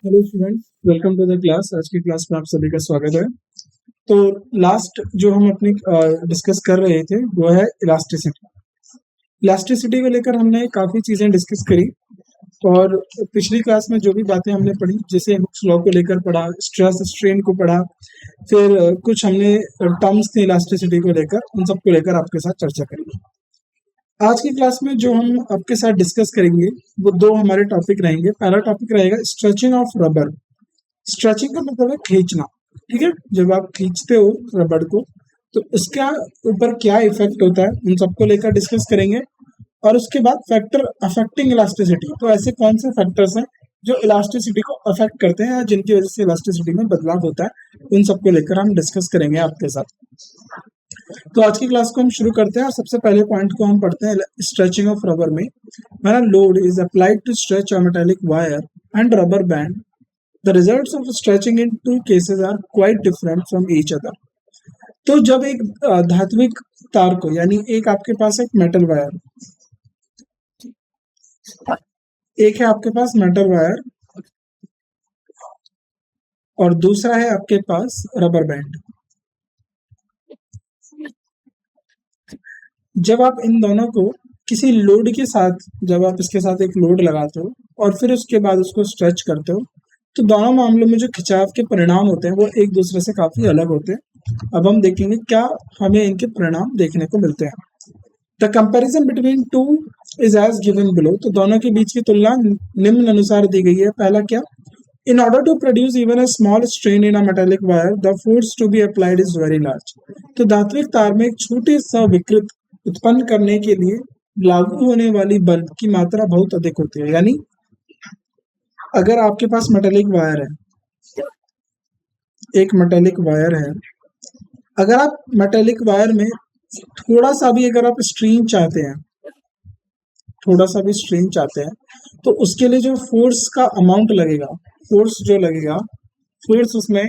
Hello students, welcome to the class. आज की class में आप सभी का स्वागत है। तो लास्ट जो हम अपनी डिस्कस कर रहे थे वो है इलास्टिसिटी। इलास्टिसिटी को लेकर हमने काफ़ी चीज़ें डिस्कस करी और पिछली क्लास में जो भी बातें हमने पढ़ी, जैसे हुक्स लॉ को लेकर पढ़ा, स्ट्रेस स्ट्रेन को पढ़ा, फिर कुछ हमने टर्म्स थे इलास्टिसिटी को लेकर, उन सब को लेकर आपके साथ चर्चा करेंगे। आज की क्लास में जो हम आपके साथ डिस्कस करेंगे वो दो हमारे टॉपिक रहेंगे। पहला टॉपिक रहेगा स्ट्रेचिंग ऑफ रबर। स्ट्रेचिंग का मतलब है खींचना। ठीक है, जब आप खींचते हो रबड़ को तो उसका ऊपर क्या इफेक्ट होता है, उन सबको लेकर डिस्कस करेंगे। और उसके बाद फैक्टर अफेक्टिंग इलास्टिसिटी, तो ऐसे कौन से फैक्टर्स हैं जो इलास्टिसिटी को अफेक्ट करते हैं या जिनकी वजह से इलास्टिसिटी में बदलाव होता है, उन सबको लेकर हम डिस्कस करेंगे आपके साथ। तो आज की क्लास को हम शुरू करते हैं और सबसे पहले पॉइंट को हम पढ़ते हैं स्ट्रेचिंग ऑफ रबर में। हमारा load is applied to stretch a metallic wire and rubber band. The results of stretching in two cases are quite different from each other. तो जब एक धात्विक तार को, यानी एक आपके पास एक मेटल वायर, एक है आपके पास मेटल वायर और दूसरा है आपके पास रबर बैंड। जब आप इन दोनों को किसी लोड के साथ, जब आप इसके साथ एक लोड लगाते हो और फिर उसके बाद उसको स्ट्रेच करते हो, तो दोनों मामलों में जो खिंचाव के परिणाम होते हैं वो एक दूसरे से काफी अलग होते हैं। अब हम देखेंगे क्या हमें इनके परिणाम देखने को मिलते हैं। The comparison between two is as given below. तो दोनों के बीच की तुलना निम्न अनुसार दी गई है। पहला क्या, in order to produce even a small strain in a metallic wire the force to be applied is very large. तो धात्विक तार में एक छोटी सा विकृत उत्पन्न करने के लिए लागू होने वाली बल की मात्रा बहुत अधिक होती है। यानी अगर आपके पास मेटालिक वायर है, एक मेटालिक वायर है, अगर आप मेटालिक वायर में थोड़ा सा भी अगर आप स्ट्रेन चाहते हैं, थोड़ा सा भी स्ट्रेन चाहते हैं, तो उसके लिए जो फोर्स का अमाउंट लगेगा, फोर्स जो लगेगा, फोर्स उसमें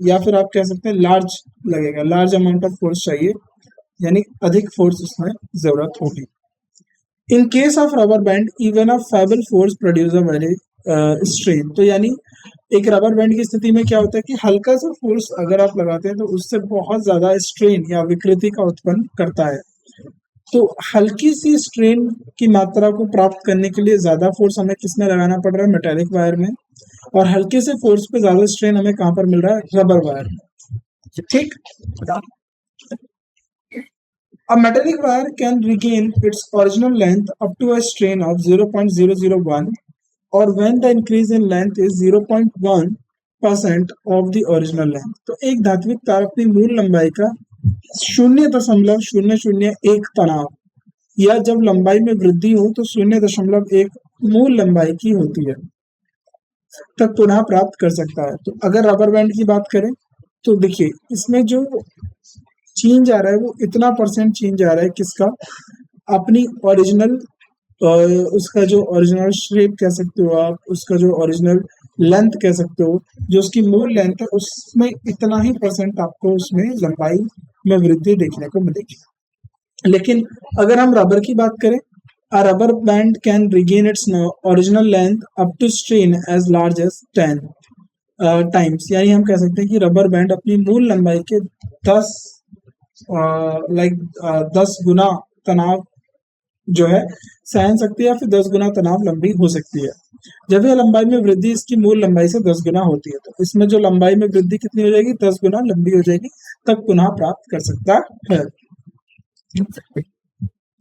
या फिर आप कह सकते हैं लार्ज लगेगा, लार्ज अमाउंट ऑफ फोर्स चाहिए, यानी अधिक फोर्स उसमें जरूरत होगी। In case of rubber band even a fable force produce a very strain. तो यानी एक रबर बैंड की स्थिति में क्या होता है कि हल्का सा फोर्स अगर आप लगाते हैं तो उससे बहुत ज्यादा स्ट्रेन या विकृति का उत्पन्न करता है। तो हल्की सी स्ट्रेन की मात्रा को प्राप्त करने के लिए ज्यादा फोर्स हमें किसमें लगाना पड़ रहा है, मेटालिक वायर में, और हल्के से फोर्स पे ज्यादा स्ट्रेन हमें कहाँ पर मिल रहा है, रबर वायर में। ठीक, a metallic wire can regain its original length up to a strain of 0.001, or when the increase in length is 0.1% of the original length। तो एक धात्विक तार अपनी मूल लंबाई का 0.001 तनाव, या जब लंबाई में वृद्धि हो तो 0.1 मूल लंबाई की होती है, तक पुनः प्राप्त कर सकता है। तो अगर रबर बैंड की बात करें तो देखिए इसमें जो चेंज आ रहा है वो इतना परसेंट चेंज आ रहा है किसका, अपनी ओरिजिनल, उसका जो ओरिजिनल शेप कह सकते हो आप, उसका जो ओरिजिनल लेंथ कह सकते हो, जो उसकी मूल लेंथ है उसमें इतना ही परसेंट आपको उसमें लंबाई में वृद्धि देखने को मिलेगी। लेकिन अगर हम रबर की बात करें, a rubber band can regain its original length up to strain as large as 10 times. यानी हम कह सकते हैं कि रबर बैंड अपनी मूल लंबाई के 10 10 गुना तनाव जो है सहन सकती है, या फिर 10 गुना तनाव लंबी हो सकती है। जब यह लंबाई में वृद्धि इसकी मूल लंबाई से 10 गुना होती है, तो इसमें जो लंबाई में वृद्धि कितनी हो जाएगी, 10 गुना लंबी हो जाएगी, तब पुनः प्राप्त कर सकता है।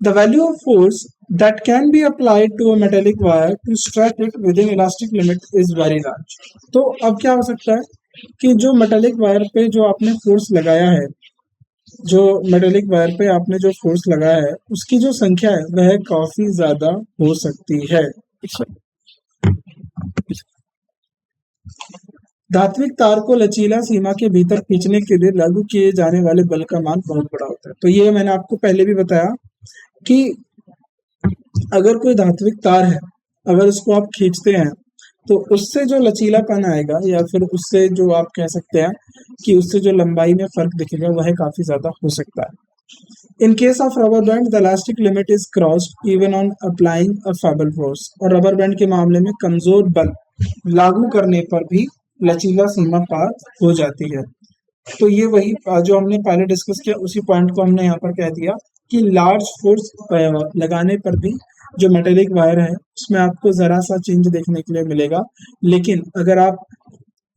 The value of force that can be applied to a metallic wire to stretch it within elastic limit is very large। तो अब क्या हो सकता है कि जो मेटालिक वायर पे जो आपने फोर्स लगाया है, जो मेटालिक वायर पे आपने जो फोर्स लगाया है उसकी जो संख्या है वह काफी ज्यादा हो सकती है। धात्विक तार को लचीला सीमा के भीतर खींचने के लिए लागू किए जाने वाले बल का मान बहुत बड़ा होता है। तो ये मैंने आपको पहले भी बताया कि अगर कोई धात्विक तार है, अगर उसको आप खींचते हैं तो उससे जो लचीलापन आएगा, या फिर उससे जो आप कह सकते हैं कि उससे जो लंबाई में फर्क दिखेगा वह काफी ज्यादा हो सकता है। In case of rubber band the elastic limit is crossed even on applying a fable force. और रबर बैंड के मामले में कमजोर बल लागू करने पर भी लचीला सीमा पार हो जाती है। तो ये वही जो हमने पहले डिस्कस किया उसी पॉइंट को हमने यहाँ पर कह दिया कि लार्ज फोर्स लगाने पर भी जो मेटेलिक वायर है उसमें आपको जरा सा चेंज देखने के लिए मिलेगा, लेकिन अगर आप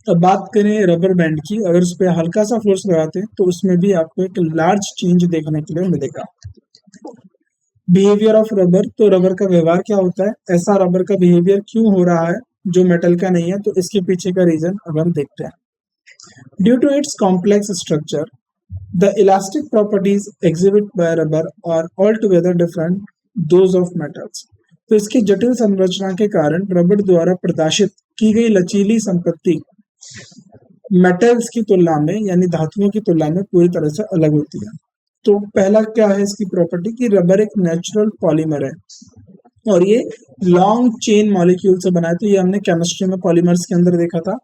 बात करें रबर बैंड की, अगर उस पर हल्का सा फोर्स लगाते हैं तो उसमें भी आपको एक लार्ज चेंज देखने के लिए मिलेगा। बिहेवियर ऑफ रबर, तो रबर का व्यवहार क्या होता है, ऐसा रबर का बिहेवियर क्यों हो रहा है जो मेटल का नहीं है, तो इसके पीछे का रीजन अब हम देखते हैं। Due to its complex structure, the elastic properties exhibit by rubber are all together different those of metals. तो इसकी जटिल संरचना के कारण रबर द्वारा प्रदर्शित की गई लचीली संपत्ति मेटल्स की तुलना में यानी धातुओं की तुलना में पूरी तरह से अलग होती है। तो पहला क्या है इसकी प्रॉपर्टी कि रबर एक नेचुरल पॉलीमर है और ये लॉन्ग चेन मॉलिक्यूल से बना है। तो ये हमने केमिस्ट्री में पॉलीमर्स के अंदर देखा था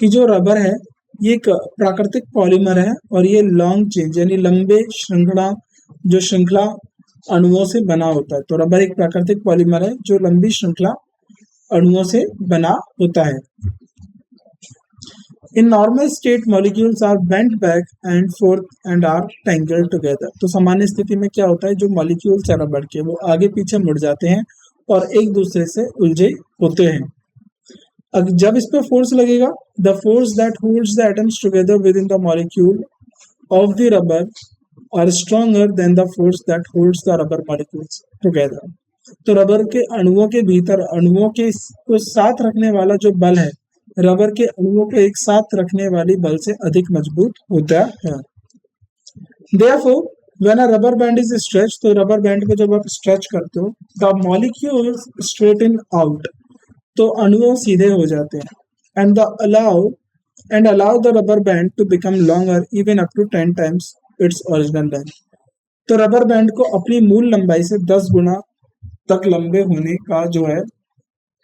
कि जो रबर है ये एक प्राकृतिक पॉलीमर है और ये लॉन्ग चेन यानी लंबे श्रृंखला अणुओं से बना होता है। तो रबर एक प्राकृतिक पॉलीमर है जो लंबी श्रृंखला अणुओं से बना होता है। In normal state, molecules are bent back and forth and are tangled together. तो सामान्य स्थिति में क्या होता है, जो मॉलिक्यूल्स है रबर के वो आगे पीछे मुड़ जाते हैं और एक दूसरे से उलझे होते हैं। अब जब इस पर फोर्स लगेगा, the force that holds the atoms together within the molecule of the rubber are stronger than the force that holds the rubber molecules together. तो रबर के अणुओं के भीतर अणुओं के को साथ रखने वाला जो बल है रबर के अणुओं को एक साथ रखने वाली बल से अधिक मजबूत होता है। Therefore, when a rubber band is stretched, तो रबर बैंड को जब आप स्ट्रेच करते हो, the molecules straighten out, तो अणुओं सीधे हो जाते हैं, and allow the rubber band to become longer even up to 10 times its original length. तो रबर बैंड को अपनी मूल लंबाई से 10 गुना तक लंबे होने का जो है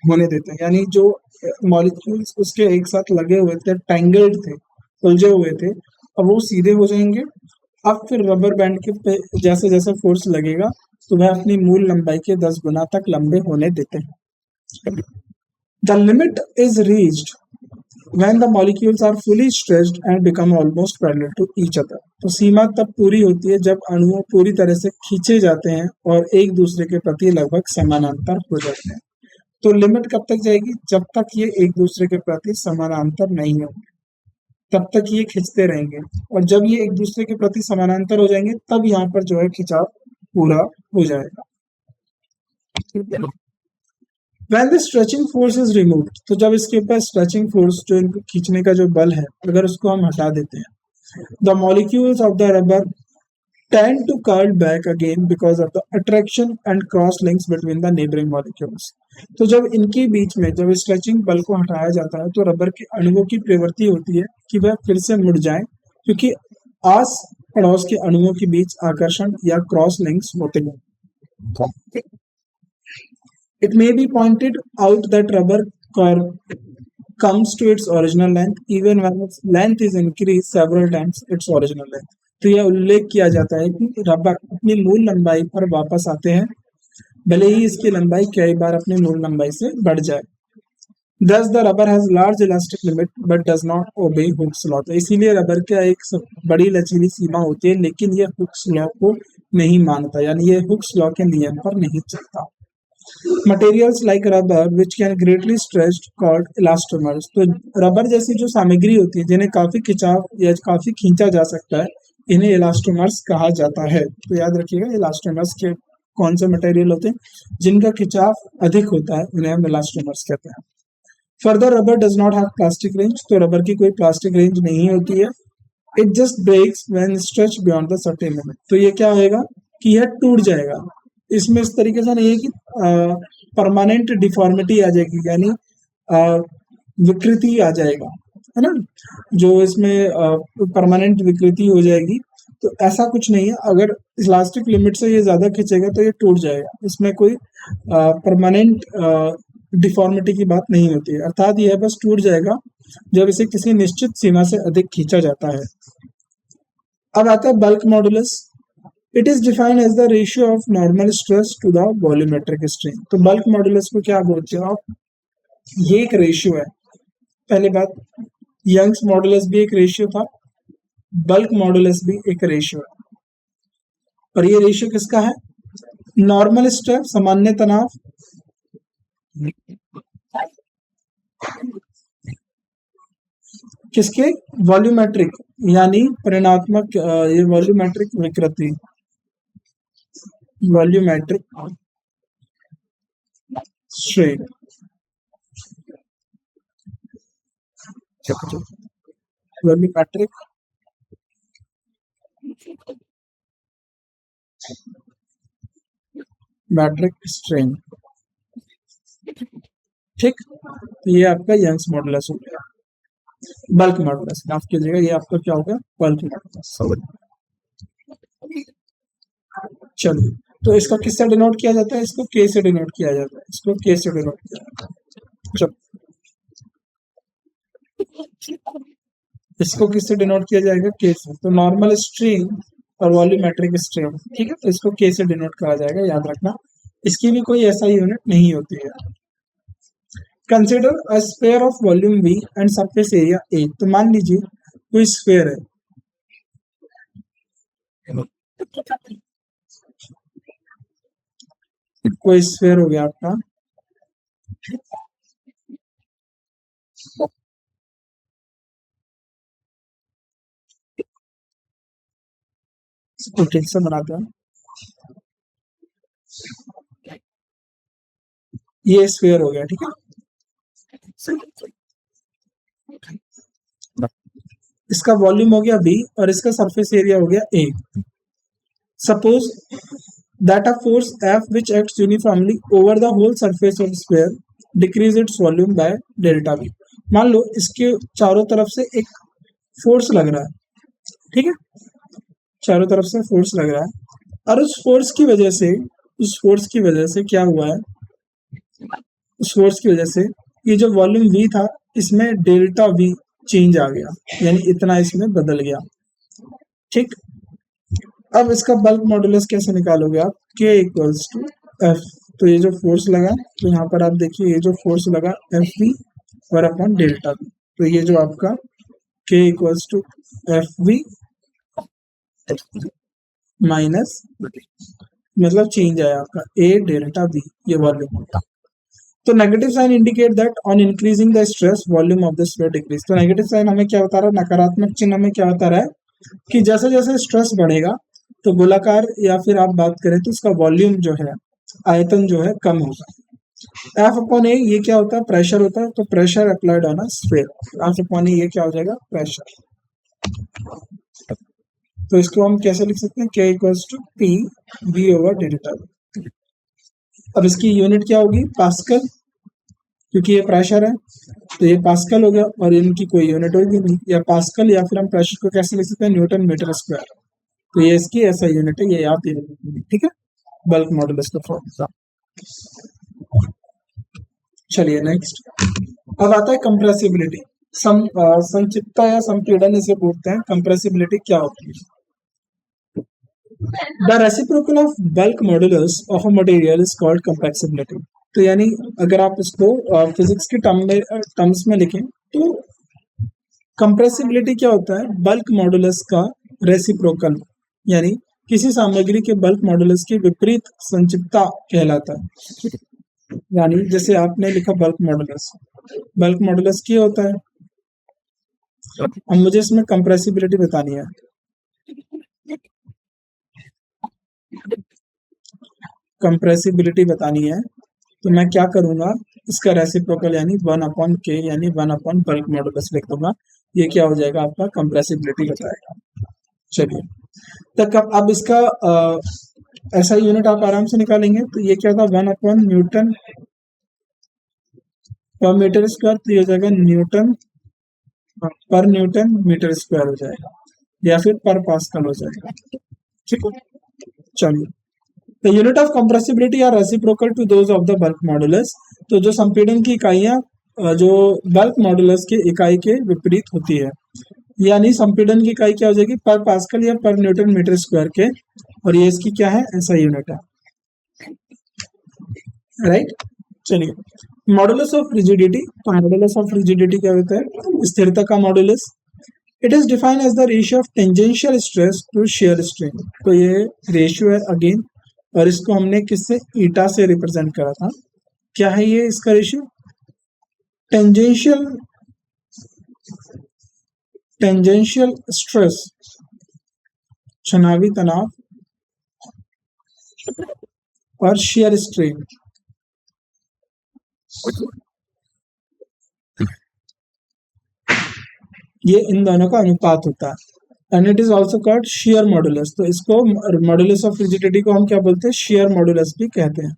होने देते हैं, यानी जो मॉलिक्यूल्स उसके एक साथ लगे हुए थे, टैंगल्ड थे, उलझे हुए थे, अब वो सीधे हो जाएंगे। अब फिर रबर बैंड के पे जैसे जैसे फोर्स लगेगा तो वह अपनी मूल लंबाई के 10 गुना तक लंबे होने देते हैं। The limit is reached when the molecules are fully stretched and become almost parallel to each other. तो सीमा तब पूरी होती है जब अणु पूरी तरह से खींचे जाते हैं और एक दूसरे के प्रति लगभग समानांतर हो जाते हैं। तो लिमिट कब तक जाएगी, जब तक ये एक दूसरे के प्रति समानांतर नहीं होंगे तब तक ये खींचते रहेंगे, और जब ये एक दूसरे के प्रति समानांतर हो जाएंगे तब यहाँ पर जो है खिंचाव पूरा हो जाएगा। When the stretching force is removed, तो जब इसके ऊपर स्ट्रेचिंग फोर्स जो इनको खींचने का जो बल है अगर उसको हम हटा देते हैं, the molecules of the rubber tend to curl back again because of the attraction and cross links between the neighboring molecules. तो जब इनके बीच में जब स्ट्रेचिंग बल को हटाया जाता है तो रबर के अणुओं की प्रवृत्ति होती है कि वह फिर से मुड़ जाएं, क्योंकि आस पड़ोस के अणुओं के बीच आकर्षण या क्रॉस लिंक्स होते हैं। It may be pointed out that rubber comes to its original length even when its length is increased several times its original length. तो यह उल्लेख किया जाता है कि रबर अपनी मूल लंबाई पर वापस आते हैं भले ही इसकी लंबाई कई बार अपनी मूल लंबाई से बढ़ जाए। Thus the rubber has large elastic limit but does not obey Hooke's law. तो इसीलिए रबर का एक बड़ी लचीली सीमा होती है लेकिन यह हुक्स लॉ को नहीं मानता, यानी यह हुक्स लॉ के नियम पर नहीं चलता। Materials like rubber which can greatly stretched called elastomers. तो रबर जैसी जो सामग्री होती है जिन्हें काफी खिंचाव या काफी खींचा जा सकता है इन्हें इलास्टोमर्स कहा जाता है। तो याद रखिएगा इलास्टोमर्स के कौन से मटेरियल होते हैं जिनका खिंचाव अधिक होता है, उन्हें हम इलास्टोमर्स कहते हैं। Further rubber does not have plastic range, तो रबर की कोई प्लास्टिक रेंज नहीं होती है। It just breaks when stretch beyond the certain limit. तो ये क्या होएगा कि यह टूट जाएगा। इसमें इस तरीके से नहीं है कि परमानेंट डिफॉर्मिटी आ जाएगी, यानी विकृति आ जाएगा, है ना, जो इसमें परमानेंट विकृति हो जाएगी, तो ऐसा कुछ नहीं है। अगर इलास्टिक लिमिट से ये ज्यादा खींचेगा तो ये टूट जाएगा, इसमें कोई परमानेंट डिफॉर्मिटी की बात नहीं होती है, अर्थात यह बस टूट जाएगा जब इसे किसी निश्चित सीमा से अधिक खींचा जाता है। अब आता है bulk modulus. It is defined as the ratio of normal stress to the volumetric strain. तो बल्क मॉडुलस को क्या बोलते हो आप, ये एक रेशियो है। पहले बात, यंग्स मॉडुलस भी एक रेशियो था, बल्क मॉडुलस भी एक रेशियो है। और ये रेशियो किसका है? नॉर्मल स्ट्रेस, सामान्य तनाव, किसके? वॉल्यूमेट्रिक, यानी परिणात्मक, ये वॉल्यूमेट्रिक विकृति, volumetric strain, volumetric metric strain. ठीक, तो ये आपका यंग्स मॉडुलस हो गया। बल्क मॉडुलस माफ कीजिएगा, ये आपका क्या होगा? Bulk modulus. चलिए, तो इसको किससे डिनोट किया जाता है? इसको के से डिनोट किया जाता है, इसको के से डिनोट किया जाता है। चलो, इसको किससे डिनोट किया जाएगा? के से। तो नॉर्मल स्ट्रेन और वॉल्यूमेट्रिक स्ट्रेन, ठीक है, तो इसको के से डिनोट करा जाएगा, याद रखना। इसकी भी कोई ऐसा यूनिट नहीं होती है। Consider a sphere of volume V and surface area A। तो मान लीजिए कोई स्फीयर है, कोई स्फीयर हो गया आपका, इसको ठीक से बनाते हैं। ये स्फीयर हो गया, ठीक है। इसका वॉल्यूम हो गया V और इसका सरफेस एरिया हो गया A। Suppose that a force F which acts uniformly over the whole surface of sphere decrease its volume by delta V। मान लो इसके चारों तरफ से एक फोर्स लग रहा है, ठीक है, चारों तरफ से फोर्स लग रहा है, और उस फोर्स की वजह से क्या हुआ है? उस फोर्स की वजह से ये जो वॉल्यूम V था, इसमें डेल्टा V चेंज आ गया, यानी इतना इसमें बदल गया। ठीक, अब इसका बल्क मॉडुलस कैसे निकालोगे आप? K equals to F. तो ये जो फोर्स लगा, तो यहाँ पर आप देखिए ये जो फोर्स लगा एफ वी और अपॉन डेल्टा वी, तो ये जो आपका K equals to F V minus, मतलब चेंज आया आपका A डेल्टा वी, ये वॉल्यूम होता। तो negative sign indicate that on increasing the stress volume of the sphere decrease. तो नेगेटिव साइन हमें क्या बता रहा है? नकारात्मक चिन्ह हमें क्या बता रहा है? कि जैसे जैसे स्ट्रेस बढ़ेगा तो गोलाकार, या फिर आप बात करें तो इसका वॉल्यूम जो है, आयतन जो है, कम होगा। एफ अपॉन ए, ये क्या होता है? प्रेशर होता है। तो pressure applied on a sphere, F upon A, ये क्या हो जाएगा? प्रेशर। तो इसको हम कैसे लिख सकते हैं? K equals to P V over delta V. अब इसकी यूनिट क्या होगी? पास्कल, क्योंकि ये प्रेशर है तो ये पास्कल हो गया, और इनकी कोई यूनिट होगी नहीं, या पास्कल, या फिर हम प्रेशर को कैसे लिख सकते हैं? Newton metre square. तो ये इसकी ऐसा यूनिट है, ये याद रखिए, ठीक है, बल्क मॉडुलस का फॉर्मूला। चलिए नेक्स्ट, अब आता है कंप्रेसिबिलिटी। संक्षिप्तता या संपीड़न इसे बोलते हैं। कंप्रेसिबिलिटी क्या होती है? The reciprocal of bulk modulus of a material is called compressibility. तो यानी अगर आप इसको फिजिक्स के टर्म्स में लिखें तो कंप्रेसिबिलिटी क्या होता है? बल्क मॉडुलस का रेसिप्रोकल, यानी किसी सामग्री के बल्क मॉडुलस की विपरीत संक्षिप्तता कहलाता है। यानी जैसे आपने लिखा बल्क मॉडुलस क्या होता है? अब मुझे इसमें कंप्रेसिबिलिटी बतानी है। कंप्रेसिबिलिटी बतानी है तो मैं क्या करूंगा? इसका रेसिप्रोकल यानी 1/k, यानी 1/ बल्क मॉडुलस लिख दूंगा। ये क्या हो जाएगा? आपका कंप्रेसिबिलिटी बताएगा। चलिए, तक अब इसका ऐसा यूनिट आप आराम से निकालेंगे। तो ये क्या था? 1/ न्यूटन पर मीटर स्क्वायर। तो ये हो जाएगा न्यूटन पर न्यूटन मीटर स्क्वायर हो जाएगा, या फिर पर पास्कल हो जाएगा। ठीक है, चलिए, The unit of compressibility are reciprocal to those of the bulk modulus। तो जो संपीड़न की इकाइयां जो बल्क मॉडुलस के इकाई के विपरीत होती है, यानी संपीड़न की इकाई क्या हो जाएगी? पर पास्कल या पर न्यूटन मीटर स्क्वायर के, और ये इसकी क्या है? ऐसा यूनिट है, राइट। चलिए, मॉडुलस ऑफ रिजिडिटी। तो मॉडुलस ऑफ रिजिडिटी क्या होता है? स्थिरता का modulus. It is defined as the ratio of tangential stress to shear strain. तो ये रेशियो है अगेन, और इसको हमने किससे? ईटा से रिप्रेजेंट करा था। क्या है ये इसका रेशियो? टेंजेंशियल स्ट्रेस, चुनावी तनाव, और शियर स्ट्रेन। ये इन दोनों का अनुपात होता है, and it is also called shear modulus. तो इसको मॉडुलस ऑफ रिजिडिटी को हम क्या बोलते हैं? शियर मॉडुलस भी कहते हैं,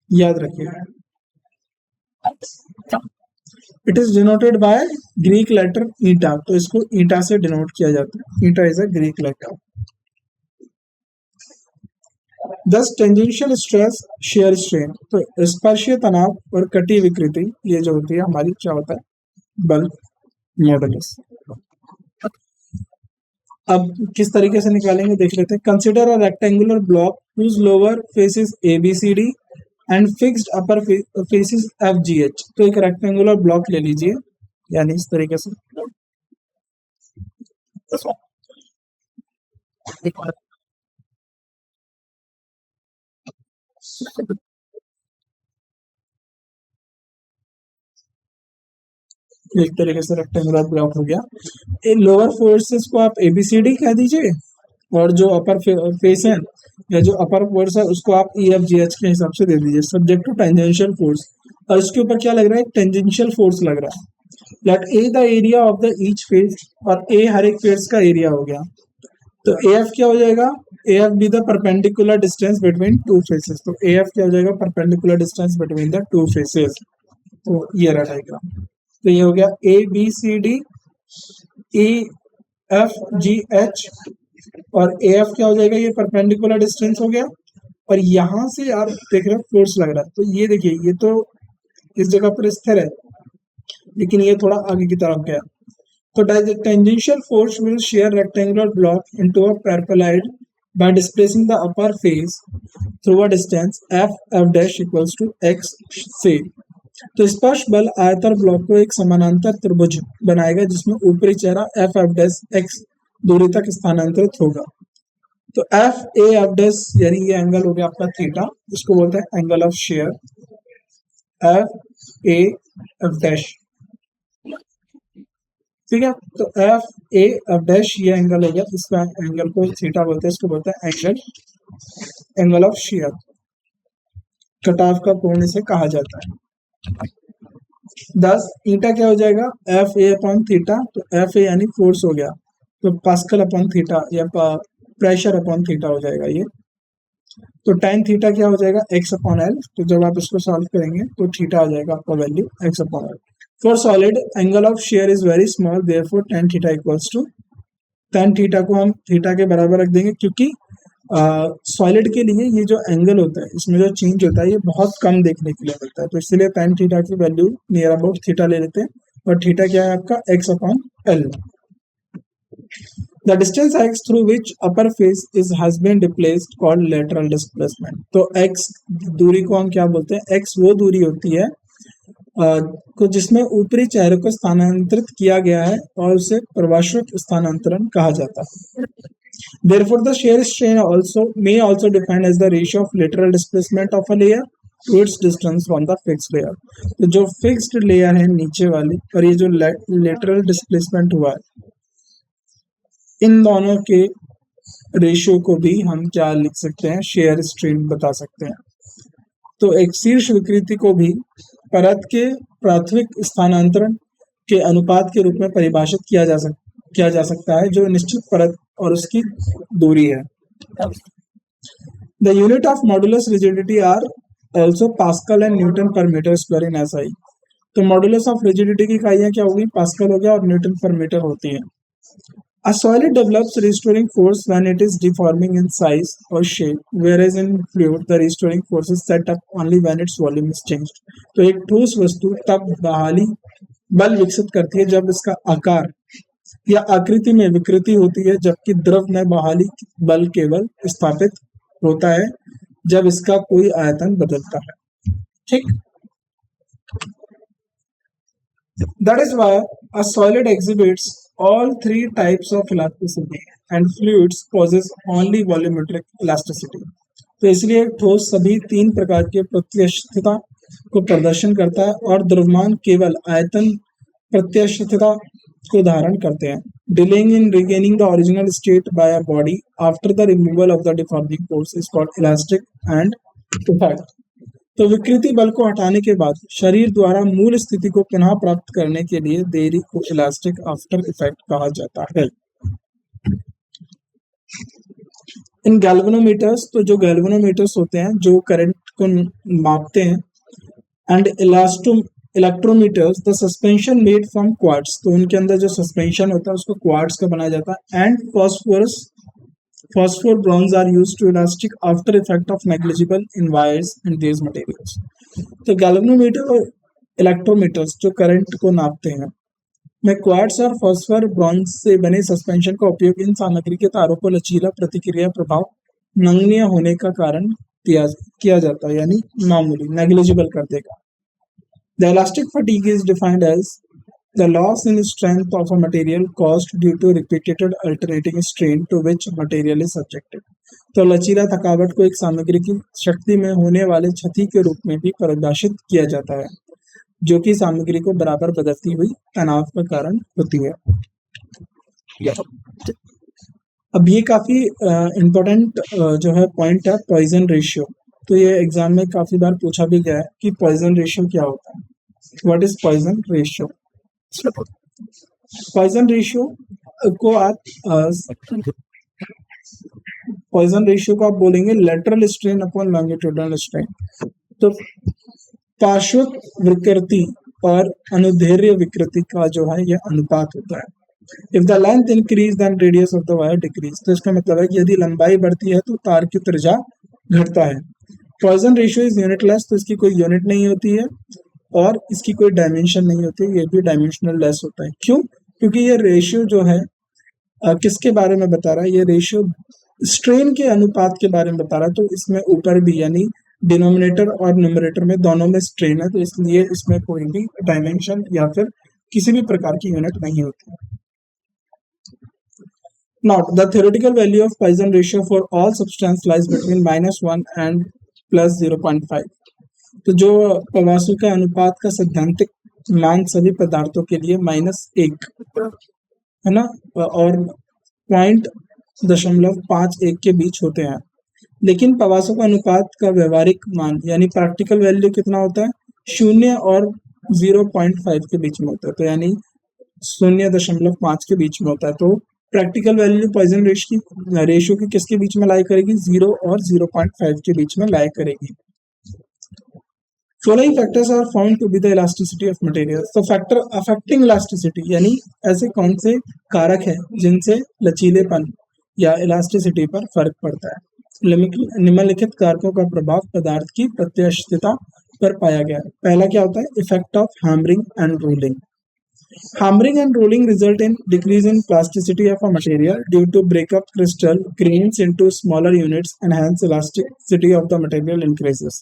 याद रखिएगा। It is denoted by Greek letter eta. तो इसको ईटा से डिनोट किया जाता है। Eta is a Greek letter. Thus tangential stress, shear strain. तो स्पर्शीय तनाव और कटी विकृति, ये जो होती है हमारी, क्या होता है? बल मॉडुलस। अब किस तरीके से निकालेंगे देख लेते हैं। Consider a rectangular block whose lower faces ABCD and fixed upper faces FGH। तो एक रेक्टेंगुलर ब्लॉक ले लीजिए, यानी इस तरीके से। एक तरीके से रेक्टेंगुलर ब्लॉक हो गया। इन लोअर फोर्सेस को आप ABCD कह दीजिए, और जो अपर फेस है या जो अपर फोर्स है उसको आप EFGH के हिसाब से दे दीजिए, सब्जेक्ट टू टेंजेंशियल फोर्स। और इसके ऊपर क्या लग रहा है? टेंजेंशियल फोर्स लग रहा है। Let A the area of the each face, और ए हर एक फेस का एरिया हो गया। तो AF क्या हो जाएगा? AF be the perpendicular distance between two faces. तो AF क्या हो जाएगा? Perpendicular distance between the two faces. तो ये रहा डायग्राम। तो ये हो गया ABCD EFGH, और AF क्या हो जाएगा? ये परपेंडिकुलर डिस्टेंस हो गया। और यहां से यार देख रहे हो फोर्स लग रहा है। तो ये देखिए, ये तो इस जगह पर स्थिर है, लेकिन ये थोड़ा आगे की तरफ गया। तो tangential force will share rectangular block into a parallel by displacing the upper face through a distance f dash equals to x से। तो स्पर्श बल आयतर ब्लॉक को एक समानांतर त्रिभुज बनाएगा जिसमें ऊपरी चेहरा एफ डैश एक्स दूरी तक स्थानांतरित होगा। तो एफ डैश यानी ये एंगल हो गया आपका थीटा, इसको बोलते हैं angle of share. F dash, ठीक है। तो एफ डैश ये एंगल हो गया, इस एंगल को थीटा बोलते हैं, इसको बोलते हैं एंगल ऑफ शेयर। कटाव का कोण इसे कहा जाता है। 10 ईटा क्या हो जाएगा? F A upon theta. तो एफ ए यानी फोर्स हो गया, तो पास्कल अपॉन थीटा या प्रेशर अपॉन थीटा हो जाएगा ये। तो tan थीटा क्या हो जाएगा? x upon L. तो जब आप इसको सॉल्व करेंगे तो थीटा आ जाएगा आपका value x upon L. For solid angle of shear is very small, therefore tan theta equals to, tan theta को हम थीटा के बराबर रख देंगे, क्योंकि सॉलिड के लिए ये जो एंगल होता है, इसमें जो चेंज होता है, ये बहुत कम देखने के लिए मिलता है। तो इसलिए tan थीटा की वैल्यू नियर अबाउट थीटा ले लेते हैं, और थीटा क्या है आपका? x upon L. The distance x through which upper face has been displaced called lateral displacement। तो x दूरी को हम क्या बोलते हैं? x वो दूरी होती है को जिसमें ऊपरी चेहरे को स्थानांतरित किया गया है, और उसे प्रवाश्विक स्थानांतरण कहा जाता है। Therefore, the shear strain may also defined as the ratio of lateral displacement of a layer to its distance from the fixed layer। तो जो फिक्स्ड लेयर है नीचे वाली, और ये जो lateral displacement हुआ है, इन दोनों के रेशियो को भी हम क्या लिख सकते हैं? शेयर स्ट्रेन बता सकते हैं। तो एक शीर्ष विकृति को भी परत के प्राथमिक स्थानांतरण के अनुपात के रूप में परिभाषित किया जा सकता है, जो निश्चित परत और उसकी दूरी है। The unit of modulus rigidity are also pascal and newton per metre square in SI। तो मॉडुलस ऑफ रिजिडिटी की इकाइयां क्या होगी? पास्कल हो गया, और न्यूटन पर मीटर होती है। A solid develops restoring force when it is deforming in size or shape, whereas in fluid the restoring force is set up only when its volume is changed। तो एक ठोस वस्तु तब बहाली बल विकसित करती है जब इसका आकार या आकृति में विकृति होती है, जबकि द्रव में बहाली बल केवल स्थापित होता है जब इसका कोई आयतन बदलता है। ठीक। That is why a solid exhibits all three types of elasticity and fluids possess only volumetric elasticity. तो इसलिए ठोस सभी तीन प्रकार के प्रत्यास्थता को प्रदर्शन करता है और द्रव्यमान केवल आयतन प्रत्यास्थता को धारण करते हैं. Delaying in regaining the original state by a body after the removal of the deforming force is called elastic and effect. तो विकृति बल को हटाने के बाद शरीर द्वारा मूल स्थिति को पुनः प्राप्त करने के लिए देरी को इलास्टिक आफ्टर इफेक्ट कहा जाता है. इन गैल्वेनोमीटर्स, तो जो गैल्वेनोमीटर्स होते हैं जो करंट को मापते हैं, and electrometers the suspension made from quartz, तो उनके अंदर जो सस्पेंशन होता है उसको क्वार्ट्स का बनाया जाता है. And phosphor bronze are used to elastic after effect of negligible in wires and these materials. तो गैल्वेनोमीटर और इलेक्ट्रोमीटर्स जो करंट को नापते हैं में क्वार्ट्स और फॉस्फर ब्रॉन्ज से बने सस्पेंशन का उपयोग इन सामग्री के तारों को लचीला प्रतिक्रिया प्रभाव नगण्य होने का कारण किया जाता है, यानी मामूली नेग्लिजिबल कर देगा. The elastic fatigue is defined as the loss in strength of a material caused due to repeated alternating strain to which material is subjected. तो लचीला थकावट को एक सामग्री की शक्ति में होने वाले क्षति के रूप में भी परिभाषित किया जाता है जो कि सामग्री को बराबर बदलती हुई तनाव का कारण होती है. अब ये काफी इम्पोर्टेंट जो है पॉइंट है पॉइजन रेशियो. तो ये एग्जाम में काफी बार पूछा भी गया है कि पॉइजन रेशियो क्या होता है. What is Poisson ratio? Poisson ratio को आप बोलेंगे lateral strain upon longitudinal strain. तो पार्श्व विकृति और अनुदैर्ध्य विकृति का जो है ये अनुपात होता है. If the length increase then radius of the wire decrease. तो इसका मतलब है कि यदि लंबाई बढ़ती है तो तार की त्रिज्या घटता है. पॉइजन रेशियो इज यूनिटलेस, तो इसकी कोई यूनिट नहीं होती है और इसकी कोई डायमेंशन नहीं होती, ये भी डायमेंशनल लेस होता है. क्यों? क्योंकि ये रेशियो जो है किसके बारे में बता रहा है? ये रेशियो स्ट्रेन के अनुपात के बारे में बता रहा है. तो इसमें ऊपर भी यानी डिनोमिनेटर और न्यूमरेटर में दोनों में स्ट्रेन है, तो इसलिए इसमें कोई भी डायमेंशन या फिर किसी भी प्रकार की यूनिट नहीं होती. Now, the theoretical value of Poisson ratio for all substance lies between -1 and +0.5. तो जो प्रवासों का अनुपात का सैद्धांतिक मान सभी पदार्थों के लिए -1 है ना, और 0.51 के बीच होते हैं. लेकिन प्रवासों का अनुपात का व्यवहारिक मान यानी प्रैक्टिकल वैल्यू कितना होता है? 0 और 0.5 के बीच में होता है. तो यानी 0.5 के बीच में होता है. तो प्रैक्टिकल वैल्यू पॉइजन रेशियो की किसके बीच में लाई करेगी? 0 और 0.5 के बीच में लाई करेगी. Following factors are found to be the elasticity of materials. तो फैक्टर अफेक्टिंग इलास्टिसिटी यानी ऐसे कौन से कारक हैं जिनसे लचीलेपन या इलास्टिसिटी पर फर्क पड़ता है? निम्नलिखित कारकों का प्रभाव पदार्थ की प्रत्यास्थता पर पाया गया है. पहला क्या होता है? Effect of hammering and rolling. Hammering and rolling result in decrease in plasticity of a material due to break up crystal grains into smaller units and hence elasticity of the material increases.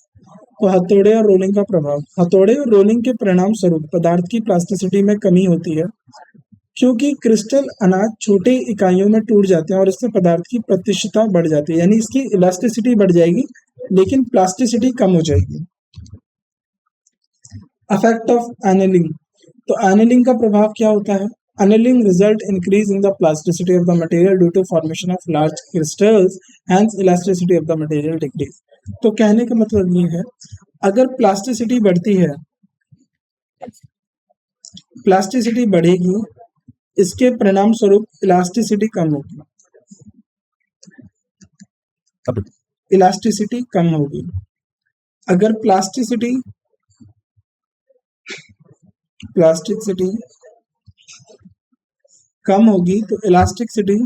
तो हथौड़े और rolling का प्रभाव. हथौड़े और rolling के परिणाम स्वरूप पदार्थ की प्लास्टिसिटी में कमी होती है क्योंकि क्रिस्टल अनाज छोटे इकाइयों में टूट जाते हैं और इससे पदार्थ की प्रतिशतता बढ़ जाती है, यानी इसकी इलास्टिसिटी बढ़ जाएगी लेकिन प्लास्टिसिटी कम हो जाएगी. Effect of annealing. तो एनेलिंग का प्रभाव क्या होता है? Annealing result increase in the plasticity of the material due to formation of large crystals, hence elasticity of the material decrease. तो कहने का मतलब ये है अगर प्लास्टिसिटी बढ़ती है, प्लास्टिसिटी बढ़ेगी, इसके परिणाम स्वरूप इलास्टिसिटी कम होगी. इलास्टिसिटी कम होगी. अगर प्लास्टिसिटी कम होगी तो इलास्टिसिटी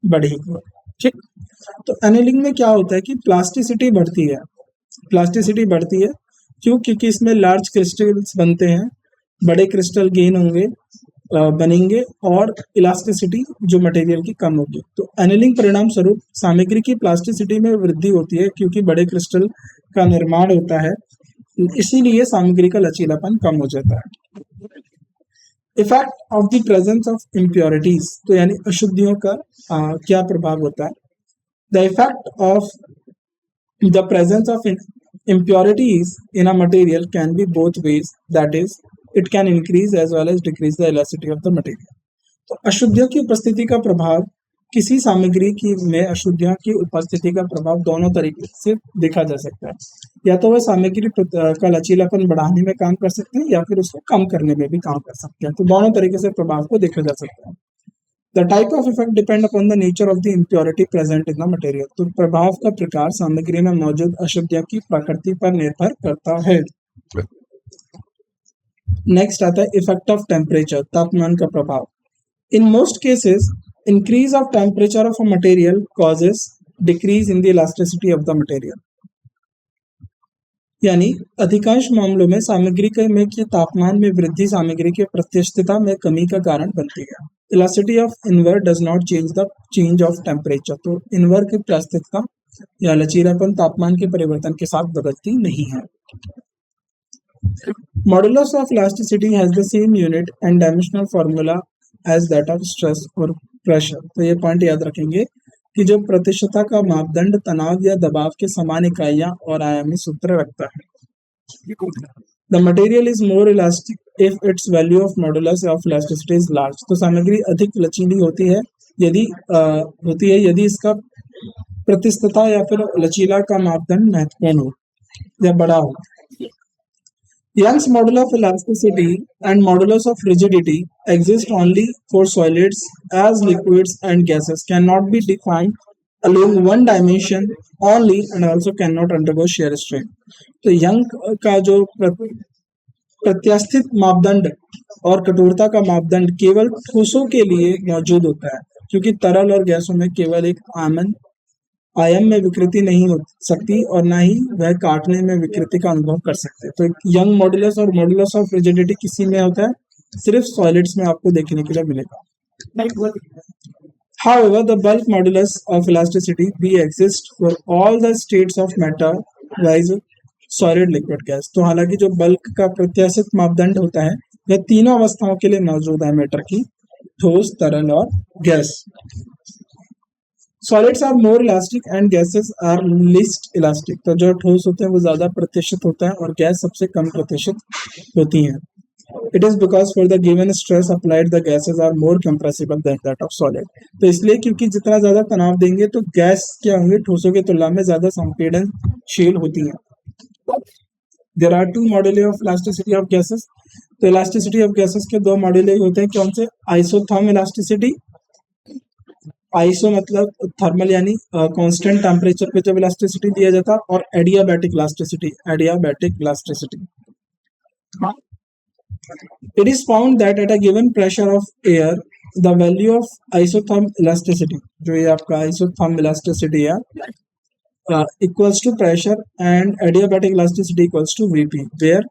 बढ़ेगी. ठीक. तो एनेलिंग में क्या होता है कि प्लास्टिसिटी बढ़ती है. क्यों? क्योंकि इसमें लार्ज क्रिस्टल्स बनते हैं, बड़े क्रिस्टल गेन होंगे बनेंगे और इलास्टिसिटी जो मटेरियल की कम होगी। तो एनीलिंग परिणाम स्वरूप सामग्री की प्लास्टिसिटी में वृद्धि होती है क्योंकि बड़े क्रिस्टल का निर्माण होता है, इसीलिए सामग्री का लचीलापन कम हो जाता है। Effect of the presence of impurities, तो यानी अशुद्धियों का क्या प्रभाव होता है। The effect of the presence of impurities in a material can be both ways, that is it can increase as well as decrease the elasticity of the material। तो अशुद्धियों की उपस्थिति का प्रभाव, किसी सामग्री की में अशुद्धियों की उपस्थिति का प्रभाव दोनों तरीके से देखा जा सकता है। या तो वह सामग्री का लचीलापन बढ़ाने में काम कर सकते हैं या फिर उसको कम करने में भी काम कर सकते हैं। तो दोनों तरीके से प्रभाव को देखा जा सकता है। The type of effect depend upon the nature of the impurity present in the material। तो प्रभाव का प्रकार सामग्री में मौजूद अशुद्धियों की प्रकृति पर निर्भर करता है। नेक्स्ट आता है इफेक्ट ऑफ टेम्परेचर, तापमान का प्रभाव। In most cases, increase of temperature of a material causes decrease in the elasticity of the material। यानी अधिकांश मामलों में सामग्री के तापमान में वृद्धि सामग्री की प्रत्यास्थता में कमी का कारण बनती है। Elasticity of invert does not change the change of temperature. तो इनवर्ट की प्रत्यास्थता या लचीलापन तापमान के परिवर्तन के साथ बदलती नहीं है। Modulus of elasticity has the same unit and dimensional formula as that of stress और प्रेशर। तो ये पॉइंट याद रखेंगे कि जो प्रतिशतता का मापदंड तनाव या दबाव के समान इकाइयां और आयामी सूत्र रखता है। The material is more elastic if its value of modulus of elasticity is large। तो सामग्री अधिक लचीली होती है यदि इसका प्रतिशतता या फिर लचीला का मापदंड महत्वपूर्ण हो या बड़ा हो। Young's modulus of elasticity and modulus of rigidity exist only for solids, as liquids and gases cannot be defined along one dimension only and also cannot undergo shear strain। तो यंग का जो प्रत्यास्थित मापदंड और कठोरता का मापदंड केवल ठोसों के लिए मौजूद होता है, क्योंकि तरल और गैसों में केवल एक आयन में विकृति नहीं हो सकती और ना ही वह काटने में विकृति का अनुभव कर सकते। तो यंग मॉडुलस और मॉडुलस ऑफ रिजिडिटी किसी में होता है, सिर्फ सॉलिड्स में आपको देखने के लिए मिलेगा। However, the bulk modulus of elasticity भी exist for all the states of matter, wise, solid, liquid, gas। तो हालांकि जो बल्क का प्रत्याशित मापदंड होता है वह तीनों अवस्थाओं के लिए मौजूद है मैटर की, ठोस, तरल और गैस। Solids are more elastic and gases are least elastic. तो जो ठोस होते हैं वो ज्यादा प्रतिशत होता है और गैस सबसे कम प्रतिशत होती है। It is because for the given stress applied the gases are more compressible than that of solid। तो इसलिए क्योंकि जितना ज्यादा तनाव देंगे तो गैस क्या होंगे, ठोसों की तुलना में ज्यादा संपीड़नशील होती हैं। There are two moduli of elasticity of gases। तो elasticity of gases के दो मॉड्यूले होते हैं, कौन से? आइसोथर्म इलास्टिसिटी, आइसो मतलब थर्मल यानी कांस्टेंट टेम्परेचर पे जब इलास्टिसिटी दिया जाता है, और adiabatic elasticity. It is found that at a given pressure of air, the value of isotherm elasticity, जो ये आपका isotherm elasticity है, equals to pressure and adiabatic elasticity equals to Vp, where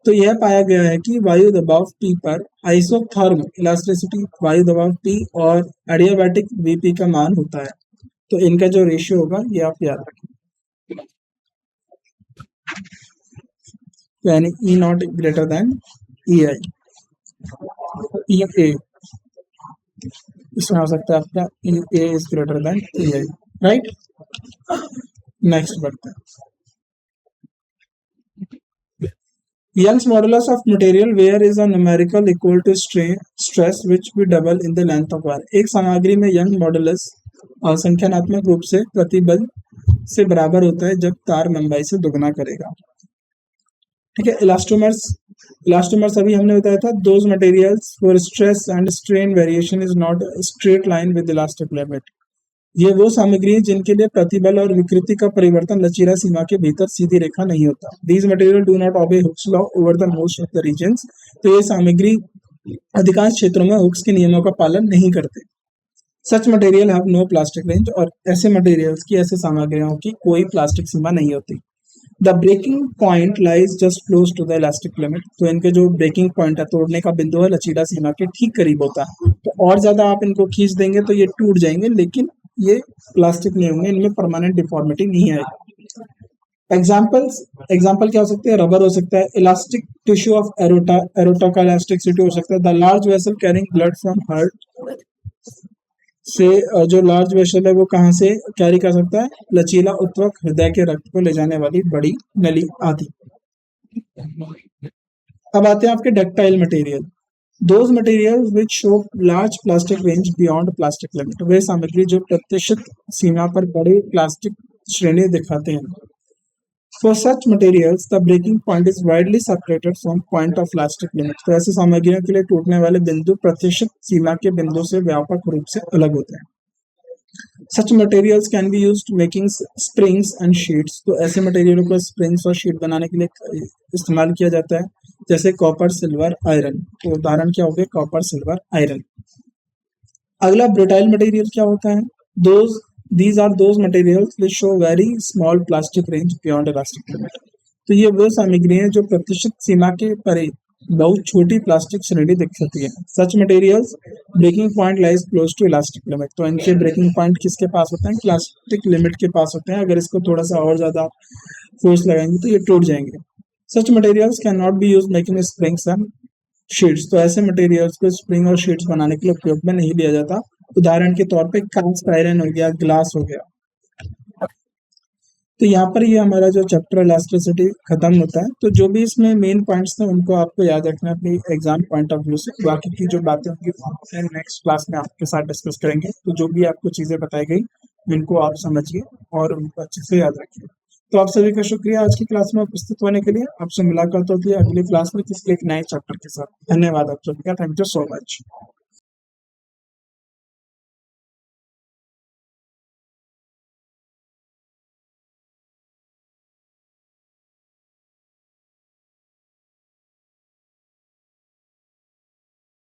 तो यह पाया गया है कि वायु दबाव P पर आइसोथर्म इलास्टिसिटी वायु दबाव P और एडियाबैटिक Vp का मान होता है। तो इनका जो रेशियो होगा ये आप याद रखें, यानी E not greater than EI, EA इसमें हो सकता है आपका EA is greater than EI, right. Next बढ़ते हैं। Young's modulus of material wear is a numerical equal to stress which we double in the length of wire। एक सामग्री में यंग मॉडुलस संख्यात्मक रूप से प्रतिबल से बराबर होता है जब तार लंबाई से दुगना करेगा। ठीक है। इलास्टोमर्स अभी हमने बताया था, those materials for stress and strain variation is not straight line with elastic limit. ये वो सामग्री है जिनके लिए प्रतिबल और विकृति का परिवर्तन लचीला सीमा के भीतर सीधी रेखा नहीं होता। These material do not obey Hooke's law over the most of the regions। तो ये सामग्री अधिकांश क्षेत्रों में हुक्स के नियमों का पालन नहीं करते। Such material have no plastic range। और ऐसे मटेरियल्स की, ऐसे सामग्रियों की कोई प्लास्टिक सीमा नहीं होती। The breaking point lies just close to the elastic limit. तो इनके जो ब्रेकिंग पॉइंट है, तोड़ने का बिंदु है, लचीला सीमा के ठीक करीब होता है। तो और ज्यादा आप इनको खींच देंगे तो ये टूट जाएंगे, लेकिन ये प्लास्टिक नहीं होंगे, इनमें परमानेंट डिफॉर्मिटी नहीं आएगी। एग्जाम्पल क्या हो सकते हैं? रबर हो सकता है, elastic tissue of aorta, aorta का इलास्टिसिटी हो सकता है। The large vessel carrying blood from heart से, जो लार्ज वेसल है वो कहाँ से कैरी कर सकता है? लचीला उत्तक हृदय के रक्त को ले जाने वाली बड़ी नली आदि। अब आते हैं आपके ductile material. Those material which show large plastic range beyond plastic limit. वे सामग्री जो प्रतिशत सीमा पर बड़े प्लास्टिक श्रेणी दिखाते हैं। For such materials, the breaking point is widely separated from point of elastic limit. तो ऐसी सामग्रियों के लिए टूटने वाले बिंदु प्रतिशत सीमा के बिंदु से व्यापक रूप से अलग होते हैं। Such materials can be used making springs and sheets. तो ऐसे मटेरियलों को स्प्रिंग्स और शीट बनाने के लिए इस्तेमाल किया जाता है, जैसे कॉपर, सिल्वर, आयरन। तो उदाहरण क्या हो गए? Copper, silver, iron. अगला ब्रिटाइल मटेरियल क्या होता है? These are those materials which show very small plastic range beyond elastic limit. तो ये वो सामग्री है जो प्रतिशत सीमा के परे बहुत छोटी प्लास्टिक श्रेणी दिख सकती है। Such materials breaking point lies close to elastic limit. तो इनके ब्रेकिंग पॉइंट किसके पास होते हैं? प्लास्टिक लिमिट के पास होते हैं। अगर इसको थोड़ा सा और ज्यादा फोर्स लगाएंगे तो ये टूट जाएंगे। Such materials can not be use making springs and sheets. तो ऐसे मटेरियल्स को स्प्रिंग और शीट्स बनाने के लिए उपयोग में नहीं लिया जाता। उदाहरण के तौर पे कास्ट आयरन हो गया, ग्लास हो गया। तो यहाँ पर ये हमारा जो चैप्टर इलास्टिसिटी खत्म होता है। तो जो भी इसमें मेन पॉइंट्स थे उनको आपको याद रखना है अपनी एग्जाम पॉइंट ऑफ व्यू से। बाकी की जो बातें होंगी नेक्स्ट क्लास में आपके साथ डिस्कस करेंगे। तो जो भी आपको चीजें बताई गई उनको आप समझिए और उनको अच्छे से याद रखिए। तो आप सभी का शुक्रिया आज की क्लास में उपस्थित होने के लिए। आपसे मुलाकात होती है अगली क्लास में किसी एक नए चैप्टर के साथ। धन्यवाद आप सभी का। Thank you so much.